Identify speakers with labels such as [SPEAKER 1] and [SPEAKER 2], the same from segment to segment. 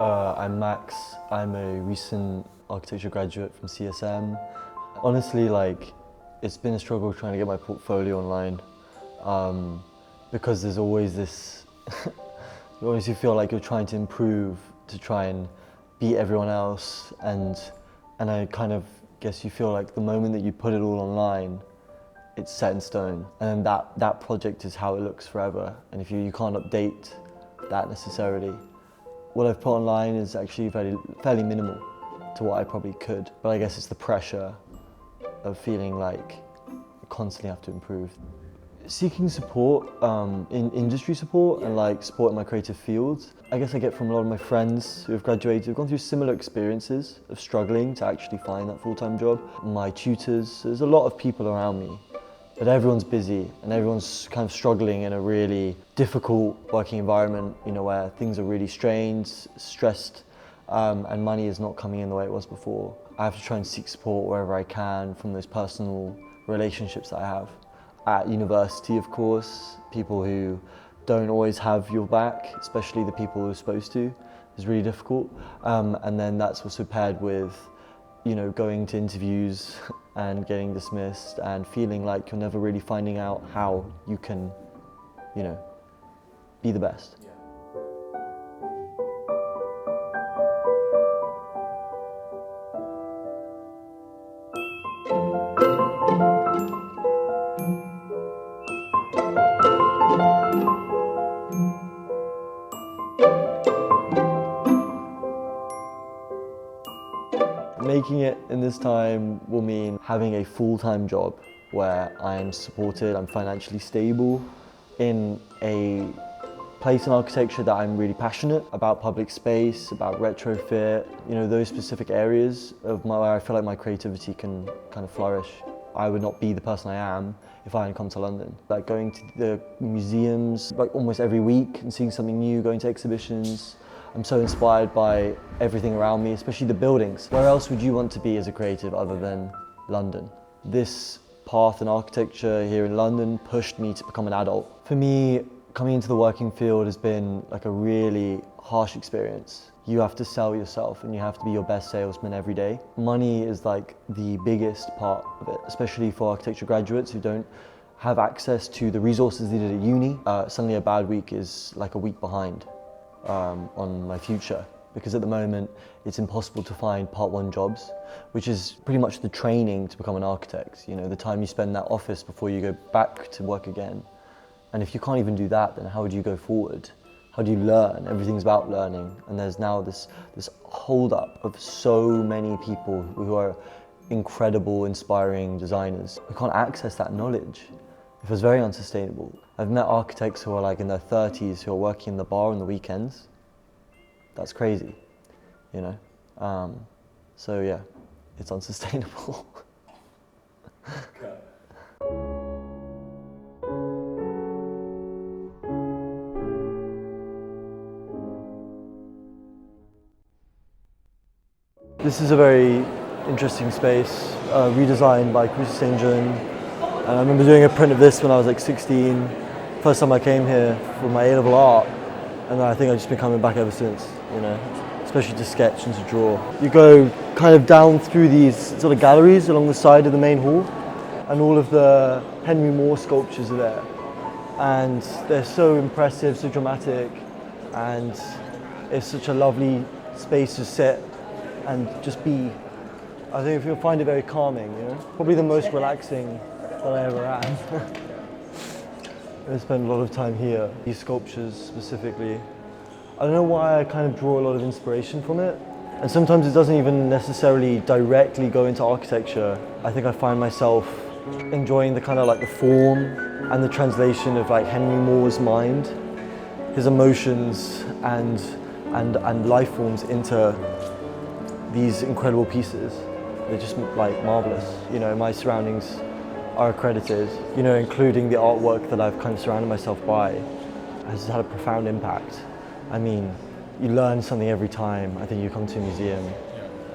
[SPEAKER 1] I'm Max. I'm a recent architecture graduate from CSM. Honestly, it's been a struggle trying to get my portfolio online because there's always this, you always feel like you're trying to improve to try and beat everyone else, and I kind of guess you feel like the moment that you put it all online, it's set in stone, and then that project is how it looks forever, and if you can't update that necessarily. What I've put online is actually fairly minimal to what I probably could, but I guess it's the pressure of feeling like I constantly have to improve. Seeking support, in industry support and support in my creative fields, I guess I get from a lot of my friends who have graduated, who've gone through similar experiences of struggling to actually find that full-time job. My tutors, there's a lot of people around me, but everyone's busy and everyone's kind of struggling in a really difficult working environment, where things are really strained, stressed, and money is not coming in the way it was before. I have to try and seek support wherever I can from those personal relationships that I have. At university, of course, people who don't always have your back, especially the people who are supposed to, is really difficult. And then that's also paired with, going to interviews and getting dismissed and feeling like you're never really finding out how you can, be the best. Making it in this time will mean having a full-time job where I'm supported, I'm financially stable, in a place in architecture that I'm really passionate about, public space, about retrofit, those specific areas of where I feel like my creativity can kind of flourish. I would not be the person I am if I hadn't come to London. Like going to the museums almost every week and seeing something new, going to exhibitions. I'm so inspired by everything around me, especially the buildings. Where else would you want to be as a creative other than London? This path in architecture here in London pushed me to become an adult. For me, coming into the working field has been a really harsh experience. You have to sell yourself and you have to be your best salesman every day. Money is the biggest part of it, especially for architecture graduates who don't have access to the resources they did at uni. Suddenly a bad week is like a week behind on my future, because at the moment it's impossible to find part one jobs, which is pretty much the training to become an architect, the time you spend in that office before you go back to work again. And if you can't even do that, then how would you go forward? How do you learn? Everything's about learning, and there's now this hold up of so many people who are incredible, inspiring designers who can't access that knowledge. It feels very unsustainable. I've met architects who are in their 30s who are working in the bar on the weekends. That's crazy, So yeah, it's unsustainable. This is a very interesting space, redesigned by St. And I remember doing a print of this when I was 16. First time I came here for my A-level art, and I think I've just been coming back ever since, especially to sketch and to draw. You go kind of down through these sort of galleries along the side of the main hall, and all of the Henry Moore sculptures are there. And they're so impressive, so dramatic, and it's such a lovely space to sit and just be. I think you'll find it very calming, Probably the most relaxing that I ever had. I spend a lot of time here. These sculptures specifically, I don't know why I kind of draw a lot of inspiration from it. And sometimes it doesn't even necessarily directly go into architecture. I think I find myself enjoying the kind of the form and the translation of Henry Moore's mind, his emotions and life forms into these incredible pieces. They're just marvelous. My surroundings are accredited, including the artwork that I've kind of surrounded myself by, has had a profound impact. I mean, you learn something every time I think you come to a museum.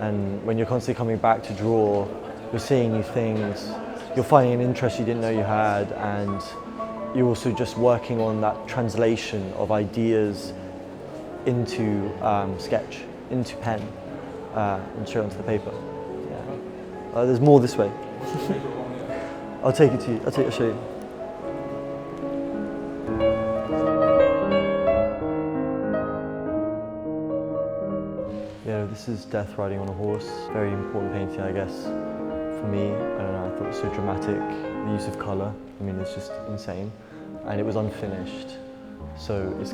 [SPEAKER 1] And when you're constantly coming back to draw, you're seeing new things, you're finding an interest you didn't know you had, and you're also just working on that translation of ideas into sketch, into pen, and straight onto the paper. Yeah. There's more this way. I'll take it to you. I'll show you. Yeah, this is Death Riding on a Horse. Very important painting, I guess, for me. I don't know, I thought it was so dramatic. The use of colour, I mean, it's just insane. And it was unfinished. So it's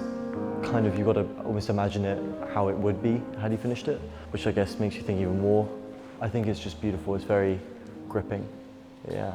[SPEAKER 1] kind of, you've got to almost imagine it how it would be had you finished it, which I guess makes you think even more. I think it's just beautiful. It's very gripping. Yeah.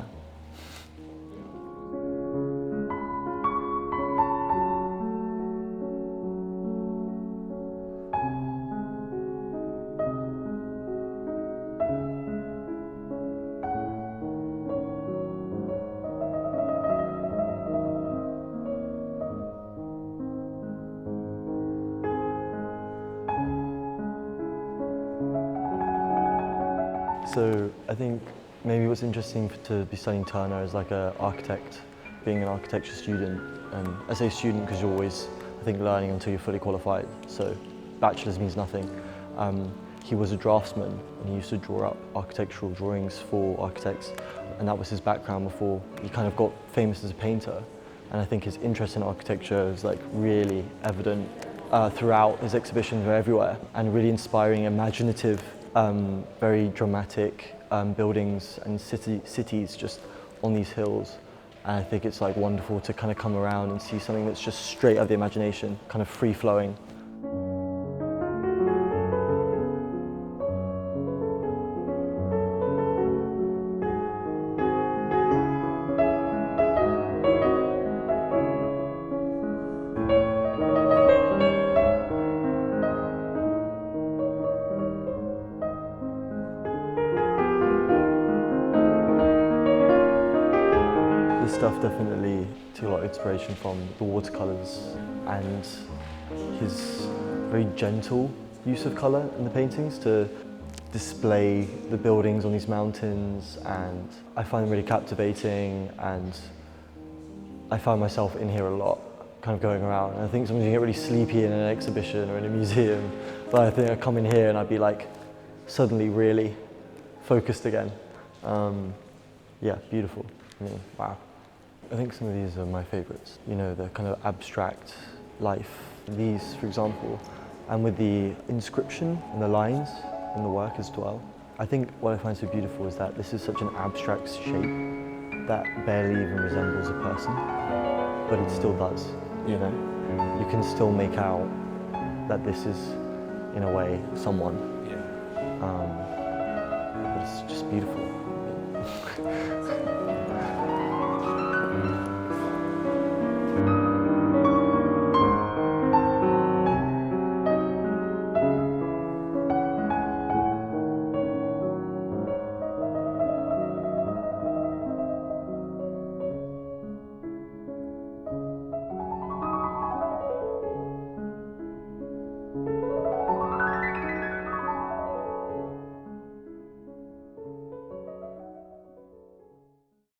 [SPEAKER 1] So I think maybe what's interesting to be studying Turner as like an architect, being an architecture student. And I say student because you're always, I think, learning until you're fully qualified. So bachelor's means nothing. He was a draftsman and he used to draw up architectural drawings for architects, and that was his background before he kind of got famous as a painter. And I think his interest in architecture is like really evident throughout his exhibitions. They're everywhere, and really inspiring, imaginative, very dramatic buildings and cities just on these hills. And I think it's like wonderful to kind of come around and see something that's just straight out of the imagination, kind of free flowing. This stuff definitely took a lot of inspiration from the watercolours and his very gentle use of colour in the paintings to display the buildings on these mountains, and I find them really captivating, and I find myself in here a lot, kind of going around. And I think sometimes you get really sleepy in an exhibition or in a museum, but I think I come in here and I'd be like suddenly really focused again. Yeah, beautiful. I mean, wow. I think some of these are my favourites. You know, the kind of abstract life. These, for example, and with the inscription and the lines in the work as well. I think what I find so beautiful is that this is such an abstract shape that barely even resembles a person, but it still does, you know? You can still make out that this is, in a way, someone. But it's just beautiful.